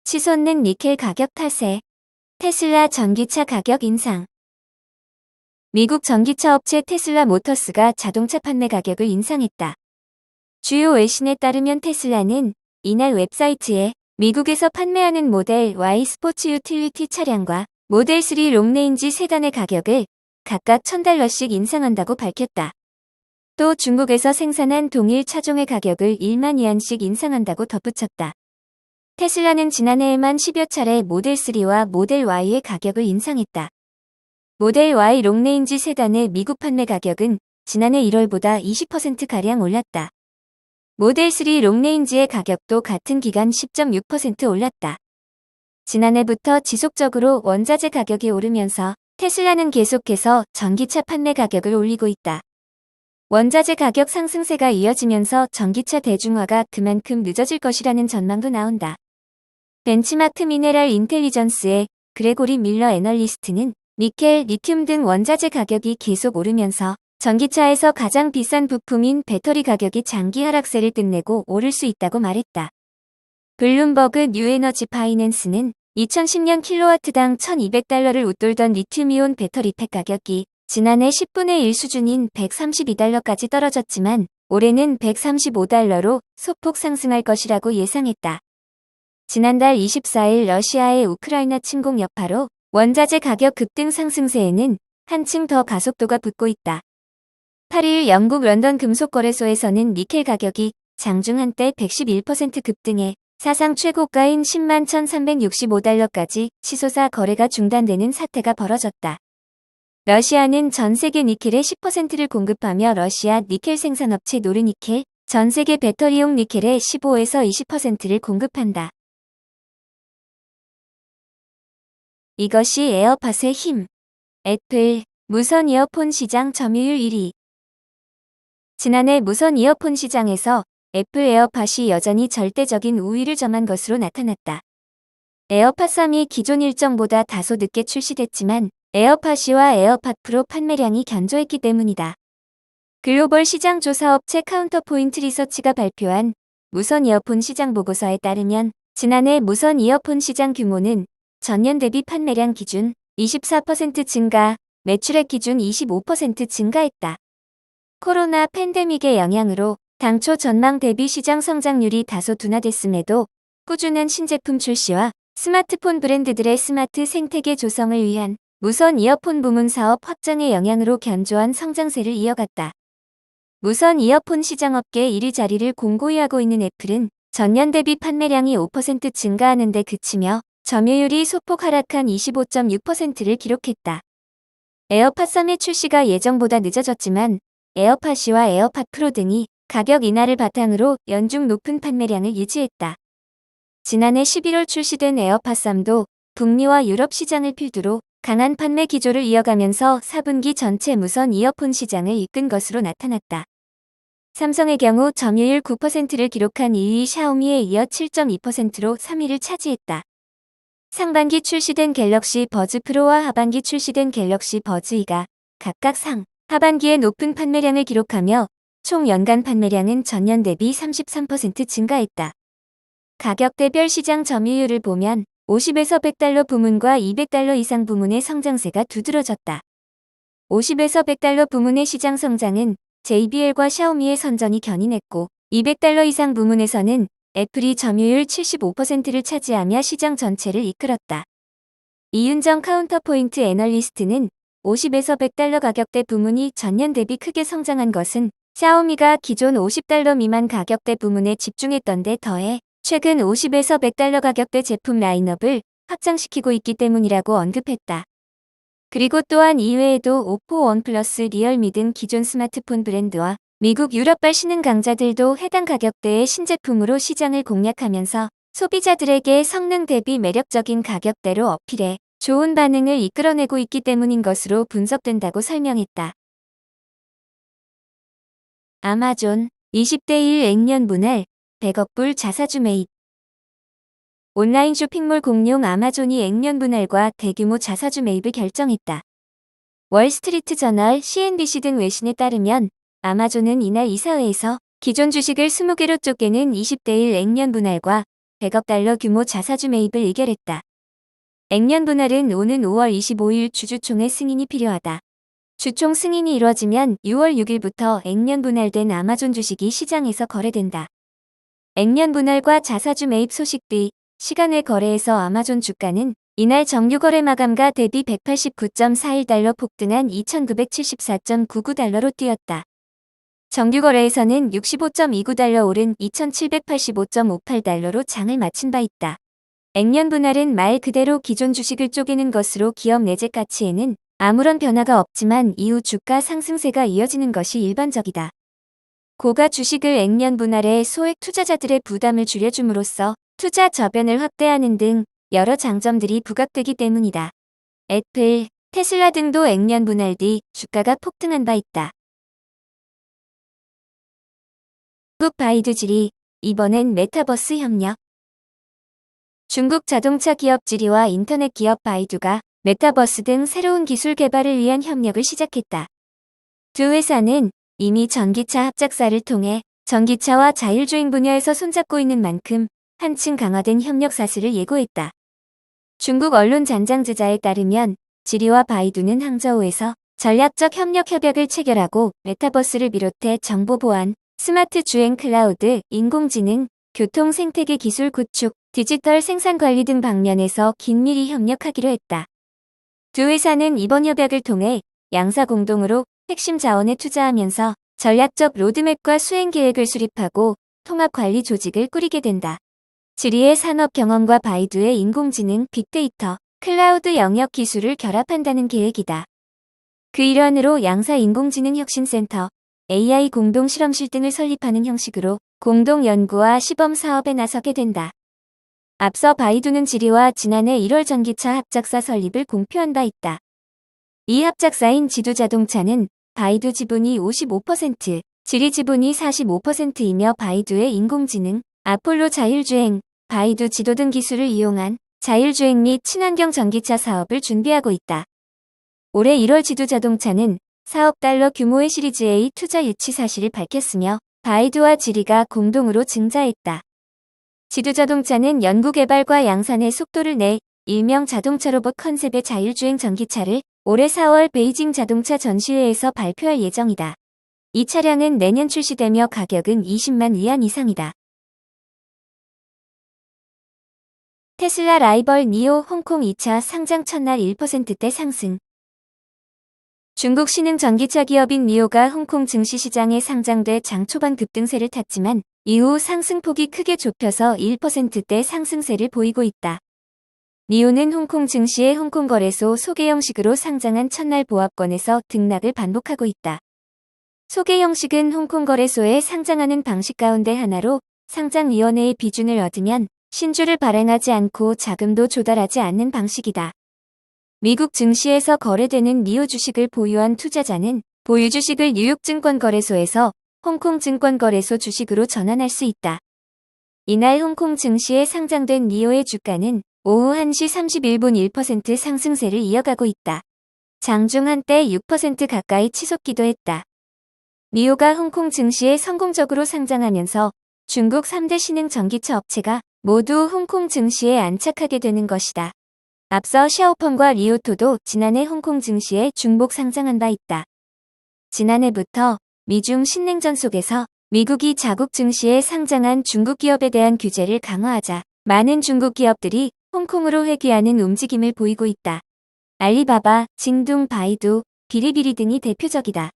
치솟는 니켈 가격 탓에 테슬라 전기차 가격 인상. 미국 전기차 업체 테슬라 모터스가 자동차 판매 가격을 인상했다. 주요 외신에 따르면 테슬라는 이날 웹사이트에 미국에서 판매하는 모델 Y 스포츠 유틸리티 차량과 모델 3 롱레인지 세단의 가격을 각각 $1,000씩 인상한다고 밝혔다. 또 중국에서 생산한 동일 차종의 가격을 1만 위안씩 인상한다고 덧붙였다. 테슬라는 지난해에만 10여 차례 모델 3와 모델 Y의 가격을 인상했다. 모델 Y 롱레인지 세단의 미국 판매 가격은 지난해 1월보다 20%가량 올랐다. 모델 3 롱레인지의 가격도 같은 기간 10.6% 올랐다. 지난해부터 지속적으로 원자재 가격이 오르면서 테슬라는 계속해서 전기차 판매 가격을 올리고 있다. 원자재 가격 상승세가 이어지면서 전기차 대중화가 그만큼 늦어질 것이라는 전망도 나온다. 벤치마크 미네랄 인텔리전스의 그레고리 밀러 애널리스트는 니켈, 리튬 등 원자재 가격이 계속 오르면서 전기차에서 가장 비싼 부품인 배터리 가격이 장기 하락세를 끝내고 오를 수 있다고 말했다. 블룸버그 뉴에너지 파이낸스는 2010년 킬로와트당 $1,200를 웃돌던 리튬이온 배터리 팩 가격이 지난해 10분의 1 수준인 $132까지 떨어졌지만 올해는 $135로 소폭 상승할 것이라고 예상했다. 지난달 24일 러시아의 우크라이나 침공 여파로 원자재 가격 급등 상승세에는 한층 더 가속도가 붙고 있다. 8일 영국 런던 금속거래소에서는 니켈 가격이 장중 한때 111% 급등해 사상 최고가인 10만 $1,365까지 치솟아 거래가 중단되는 사태가 벌어졌다. 러시아는 전 세계 니켈의 10%를 공급하며 러시아 니켈 생산업체 노르니켈, 전 세계 배터리용 니켈의 15에서 20%를 공급한다. 이것이 에어팟의 힘. 애플, 무선 이어폰 시장 점유율 1위. 지난해 무선 이어폰 시장에서 애플 에어팟이 여전히 절대적인 우위를 점한 것으로 나타났다. 에어팟 3이 기존 일정보다 다소 늦게 출시됐지만 에어팟이와 에어팟 프로 판매량이 견조했기 때문이다. 글로벌 시장 조사업체 카운터포인트 리서치가 발표한 무선 이어폰 시장 보고서에 따르면 지난해 무선 이어폰 시장 규모는 전년 대비 판매량 기준 24% 증가, 매출액 기준 25% 증가했다. 코로나 팬데믹의 영향으로 당초 전망 대비 시장 성장률이 다소 둔화됐음에도 꾸준한 신제품 출시와 스마트폰 브랜드들의 스마트 생태계 조성을 위한 무선 이어폰 부문 사업 확장의 영향으로 견조한 성장세를 이어갔다. 무선 이어폰 시장업계 1위 자리를 공고히 하고 있는 애플은 전년 대비 판매량이 5% 증가하는 데 그치며 점유율이 소폭 하락한 25.6%를 기록했다. 에어팟 3의 출시가 예정보다 늦어졌지만 에어팟이와 에어팟 프로 등이 가격 인하를 바탕으로 연중 높은 판매량을 유지했다. 지난해 11월 출시된 에어팟 3도 북미와 유럽 시장을 필두로 강한 판매 기조를 이어가면서 4분기 전체 무선 이어폰 시장을 이끈 것으로 나타났다. 삼성의 경우 점유율 9%를 기록한 2위 샤오미에 이어 7.2%로 3위를 차지했다. 상반기 출시된 갤럭시 버즈 프로와 하반기 출시된 갤럭시 버즈 2가 각각 하반기에 높은 판매량을 기록하며 총 연간 판매량은 전년 대비 33% 증가했다. 가격대별 시장 점유율을 보면 50에서 $100 부문과 $200 이상 부문의 성장세가 두드러졌다. 50에서 $100 부문의 시장 성장은 JBL과 샤오미의 선전이 견인했고 $200 이상 부문에서는 애플이 점유율 75%를 차지하며 시장 전체를 이끌었다. 이윤정 카운터포인트 애널리스트는 50에서 $100 가격대 부문이 전년 대비 크게 성장한 것은 샤오미가 기존 $50 미만 가격대 부문에 집중했던 데 더해 최근 50에서 $100 가격대 제품 라인업을 확장시키고 있기 때문이라고 언급했다. 그리고 또한 이외에도 오포, 원플러스, 리얼미 등 기존 스마트폰 브랜드와 미국, 유럽발 신흥 강자들도 해당 가격대의 신제품으로 시장을 공략하면서 소비자들에게 성능 대비 매력적인 가격대로 어필해 좋은 반응을 이끌어내고 있기 때문인 것으로 분석된다고 설명했다. 아마존 20대 1 액면 분할 100억불 자사주 매입. 온라인 쇼핑몰 공룡 아마존이 액면 분할과 대규모 자사주 매입을 결정했다. 월스트리트 저널, CNBC 등 외신에 따르면 아마존은 이날 이사회에서 기존 주식을 20개로 쪼개는 20대 1 액면 분할과 100억 달러 규모 자사주 매입을 의결했다. 액면 분할은 오는 5월 25일 주주총회 승인이 필요하다. 주총 승인이 이뤄지면 6월 6일부터 액면 분할된 아마존 주식이 시장에서 거래된다. 액면 분할과 자사주 매입 소식 뒤 시간 외 거래에서 아마존 주가는 이날 정유 거래 마감가 대비 189.41달러 폭등한 2,974.99달러로 뛰었다. 정규 거래에서는 65.29달러 오른 2,785.58달러로 장을 마친 바 있다. 액면 분할은 말 그대로 기존 주식을 쪼개는 것으로 기업 내재 가치에는 아무런 변화가 없지만 이후 주가 상승세가 이어지는 것이 일반적이다. 고가 주식을 액면 분할해 소액 투자자들의 부담을 줄여줌으로써 투자 저변을 확대하는 등 여러 장점들이 부각되기 때문이다. 애플, 테슬라 등도 액면 분할 뒤 주가가 폭등한 바 있다. 중국 바이두 지리, 이번엔 메타버스 협력. 중국 자동차 기업 지리와 인터넷 기업 바이두가 메타버스 등 새로운 기술 개발을 위한 협력을 시작했다. 두 회사는 이미 전기차 합작사를 통해 전기차와 자율주행 분야에서 손잡고 있는 만큼 한층 강화된 협력 사슬을 예고했다. 중국 언론 잔장지자에 따르면 지리와 바이두는 항저우에서 전략적 협력 협약을 체결하고 메타버스를 비롯해 정보 보안, 스마트 주행 클라우드, 인공지능, 교통 생태계 기술 구축, 디지털 생산 관리 등 방면에서 긴밀히 협력하기로 했다. 두 회사는 이번 협약을 통해 양사 공동으로 핵심 자원에 투자하면서 전략적 로드맵과 수행 계획을 수립하고 통합 관리 조직을 꾸리게 된다. 지리의 산업 경험과 바이두의 인공지능, 빅데이터, 클라우드 영역 기술을 결합한다는 계획이다. 그 일환으로 양사 인공지능 혁신센터, AI 공동 실험실 등을 설립하는 형식으로 공동 연구와 시범 사업에 나서게 된다. 앞서 바이두는 지리와 지난해 1월 전기차 합작사 설립을 공표한 바 있다. 이 합작사인 지두자동차는 바이두 지분이 55%, 지리 지분이 45%이며 바이두의 인공지능, 아폴로 자율주행, 바이두 지도 등 기술을 이용한 자율주행 및 친환경 전기차 사업을 준비하고 있다. 올해 1월 지두자동차는 4억 달러 규모의 시리즈 A 투자 유치 사실을 밝혔으며 바이두와 지리가 공동으로 증자했다. 지두자동차는 연구개발과 양산의 속도를 내 일명 자동차 로봇 컨셉의 자율주행 전기차를 올해 4월 베이징 자동차 전시회에서 발표할 예정이다. 이 차량은 내년 출시되며 가격은 20만 위안 이상이다. 테슬라 라이벌 니오 홍콩 2차 상장 첫날 1%대 상승. 중국 신흥 전기차 기업인 니오가 홍콩 증시 시장에 상장돼 장 초반 급등세를 탔지만 이후 상승폭이 크게 좁혀서 1%대 상승세를 보이고 있다. 니오는 홍콩 증시의 홍콩 거래소 소개 형식으로 상장한 첫날 보합권에서 등락을 반복하고 있다. 소개 형식은 홍콩 거래소에 상장하는 방식 가운데 하나로 상장위원회의 비준을 얻으면 신주를 발행하지 않고 자금도 조달하지 않는 방식이다. 미국 증시에서 거래되는 니오 주식을 보유한 투자자는 보유 주식을 뉴욕 증권거래소에서 홍콩 증권거래소 주식으로 전환할 수 있다. 이날 홍콩 증시에 상장된 니오의 주가는 오후 1시 31분 1% 상승세를 이어가고 있다. 장중 한때 6% 가까이 치솟기도 했다. 니오가 홍콩 증시에 성공적으로 상장하면서 중국 3대 신흥 전기차 업체가 모두 홍콩 증시에 안착하게 되는 것이다. 앞서 샤오펑과 리오토도 지난해 홍콩 증시에 중복 상장한 바 있다. 지난해부터 미중 신냉전 속에서 미국이 자국 증시에 상장한 중국 기업에 대한 규제를 강화하자 많은 중국 기업들이 홍콩으로 회귀하는 움직임을 보이고 있다. 알리바바, 징둥, 바이두, 비리비리 등이 대표적이다.